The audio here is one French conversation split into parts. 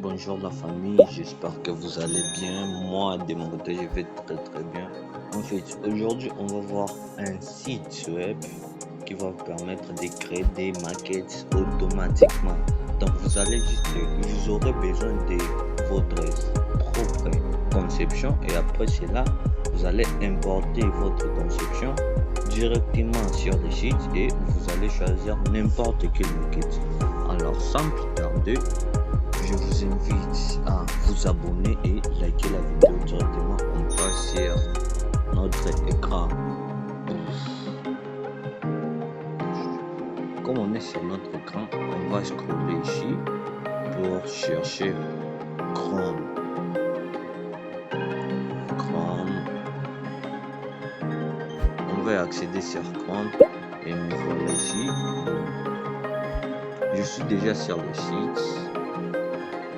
Bonjour la famille, j'espère que vous allez bien. Moi, de mon côté, je vais très bien. En fait, aujourd'hui, on va voir un site web qui va vous permettre de créer des maquettes automatiquement. Donc, vous aurez besoin de votre propre conception et après cela, vous allez importer votre conception directement sur le site et vous allez choisir n'importe quelle maquette. Alors, sans plus tarder, je vous invite à vous abonner et liker la vidéo directement. On passe sur notre écran. Comme on est sur notre écran, on va scroller ici pour chercher Chrome. On va accéder sur Chrome et me voilà ici. Je suis déjà sur le site.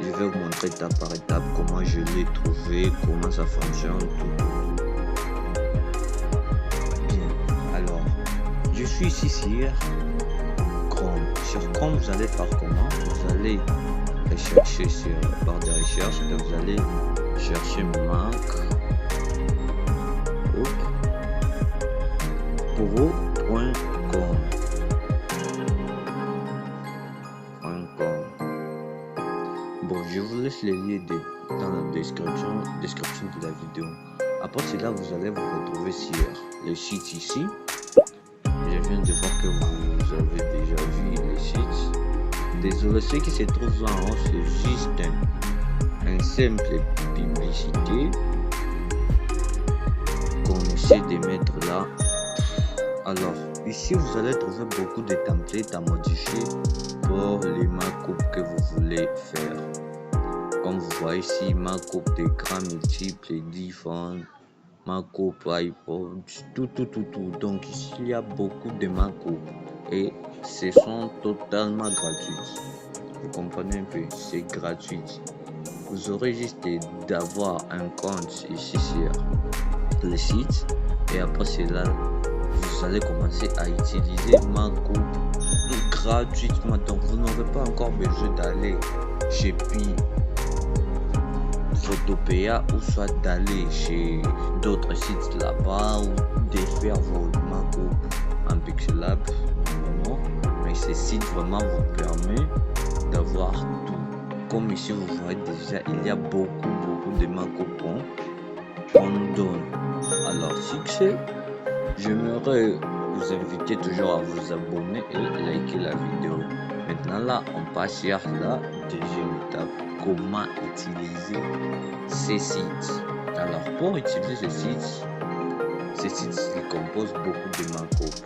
Je vais vous montrer étape par étape comment je l'ai trouvé, comment ça fonctionne, tout. Bien, alors, je suis ici sur Chrome. Sur Chrome, vous allez faire comment? Vous allez rechercher sur la barre de recherche, et vous allez chercher Mac Pro.com. Bon, je vous laisse les liens dans la description de la vidéo. Après cela, vous allez vous retrouver sur le site ici. Je viens de voir que vous avez déjà vu le site. Désolé, ce qui se trouve en haut, c'est juste une simple publicité qu'on essaie de mettre là. Alors, ici, vous allez trouver beaucoup de templates à modifier pour les markups que vous voulez faire. Comme vous voyez ici, markup d'écran multiple, d'iPhone, markup iPod, tout. Donc ici, il y a beaucoup de markups et ce sont totalement gratuits. Vous comprenez un peu, c'est gratuit. Vous aurez juste d'avoir un compte ici sur le site et après cela, vous allez commencer à utiliser markup gratuitement. Donc vous n'aurez pas encore besoin d'aller chez Photopea ou soit d'aller chez d'autres sites là-bas ou de faire vos markups en pixelable. Non, mais ce site vraiment vous permet d'avoir tout. Comme ici vous voyez déjà, il y a beaucoup de markups qu'on nous donne. Alors succès, j'aimerais vous inviter toujours à vous abonner et liker la vidéo. Maintenant là, on passe sur la deuxième étape, comment utiliser ces sites. Alors pour utiliser ces sites ils composent beaucoup de markups.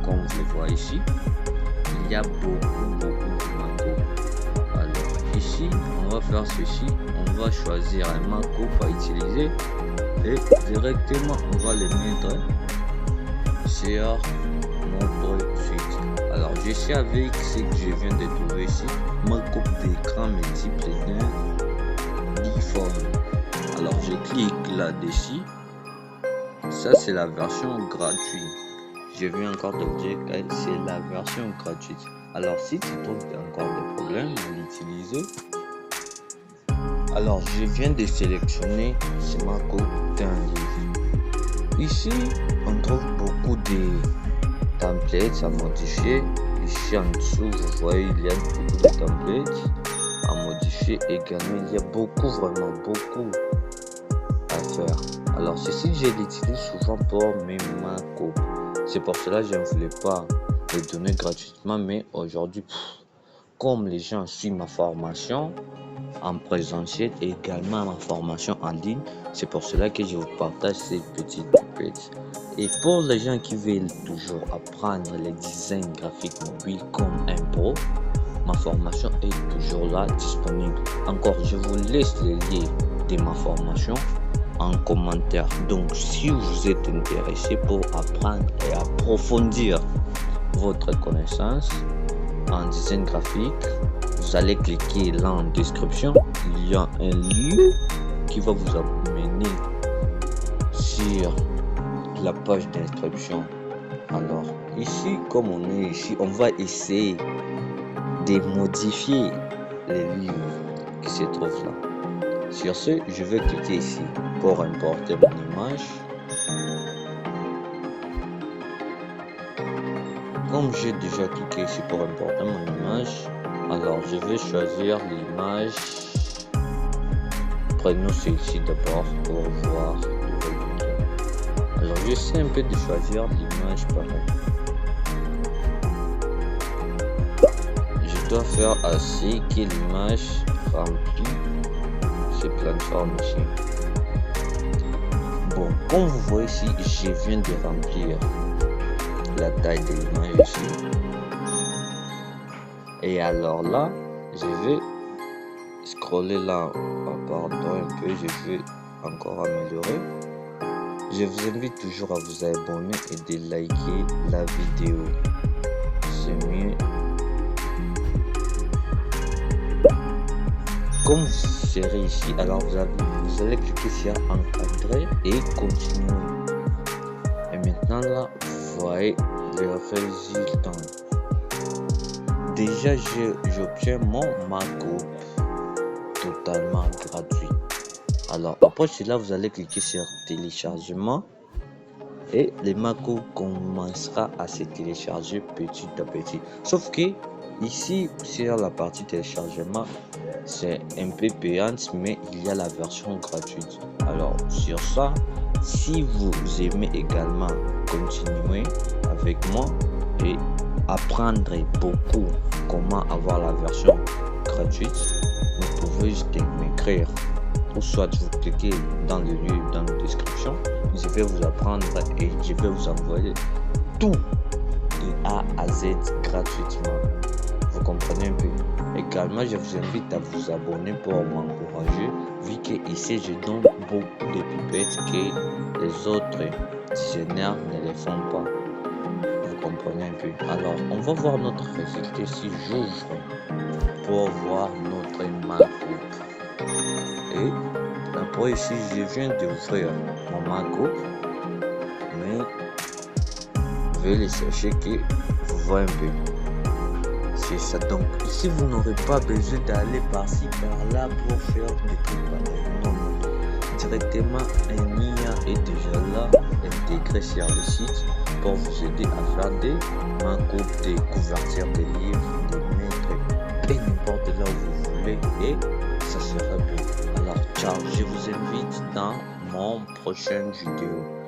Comme vous le voyez ici, il y a beaucoup de markups. Alors ici, on va faire ceci, on va choisir un markup à utiliser et directement on va le mettre sur notre site. Alors je suis avec ce que je viens de trouver ici, markup d'écran multiple d'iPhone. Alors je clique là-dessus. Ça c'est la version gratuite. Je viens encore de dire que c'est la version gratuite. Alors si tu trouves encore des problèmes à l'utiliser, alors je viens de sélectionner ce markup d'un livre. Ici on trouve beaucoup de templates à modifier. Ici en dessous vous voyez il y a beaucoup de templates à modifier également. Il y a vraiment beaucoup à faire. Alors ceci je l'utilise souvent pour mes markups. C'est pour cela que je ne voulais pas les donner gratuitement, mais aujourd'hui comme les gens suivent ma formation en présentiel et également ma formation en ligne, c'est pour cela que je vous partage ces petites templates. Et pour les gens qui veulent toujours apprendre les designs graphiques mobiles comme un pro, ma formation est toujours là disponible. Encore, je vous laisse les liens de ma formation en commentaire. Donc si vous êtes intéressé pour apprendre et approfondir votre connaissance en design graphique, vous allez cliquer là en description. Il y a un lien qui va vous amener sur la page d'inscription. Alors ici, comme on est ici, on va essayer de modifier les livres. qui se trouve là. Sur ce, je vais cliquer ici pour importer mon image. Comme j'ai déjà cliqué ici pour importer mon image, alors je vais choisir l'image. Prenons celle-ci d'abord pour voir le résultat. Alors j'essaie un peu de choisir l'image pareil. Je dois faire ainsi que l'image remplit ces plateformes ici. Bon, comme vous voyez ici, je viens de remplir la taille de l'image ici. Et alors là, je vais scroller là, pardon un peu, je vais encore améliorer. Je vous invite toujours à vous abonner et de liker la vidéo. C'est mieux. Comme vous serez ici, alors vous allez cliquer sur encadrer et continuer. Et maintenant là, vous voyez le résultat. Déjà, j'obtiens mon markup totalement gratuit. Alors après cela, vous allez cliquer sur téléchargement et le markup commencera à se télécharger petit à petit. Sauf que ici sur la partie téléchargement, c'est un peu payante, mais il y a la version gratuite. Alors sur ça, si vous aimez également continuer avec moi et apprendre beaucoup comment avoir la version gratuite, vous pouvez juste m'écrire ou soit vous cliquez dans le lien dans la description. Je vais vous apprendre et je vais vous envoyer tout de A à Z gratuitement. Vous comprenez un peu? Également, je vous invite à vous abonner pour m'encourager, vu que ici je donne beaucoup de pipettes que les autres dictionnaires ne les font pas. Vous comprenez un peu? Alors, on va voir notre résultat si j'ouvre pour voir notre markup. Et après ici, je viens d'ouvrir mon markup, mais je vais les chercher que vous voyez un peu. C'est ça. Donc ici, vous n'aurez pas besoin d'aller par-ci par-là pour faire des trucs pareils. Non, non. Directement, un IA est déjà là, intégré sur le site pour vous aider à faire des markups, des couvertures des livres, des mettre et n'importe là où vous voulez et ça sera bien. Alors ciao, je vous invite dans mon prochaine vidéo.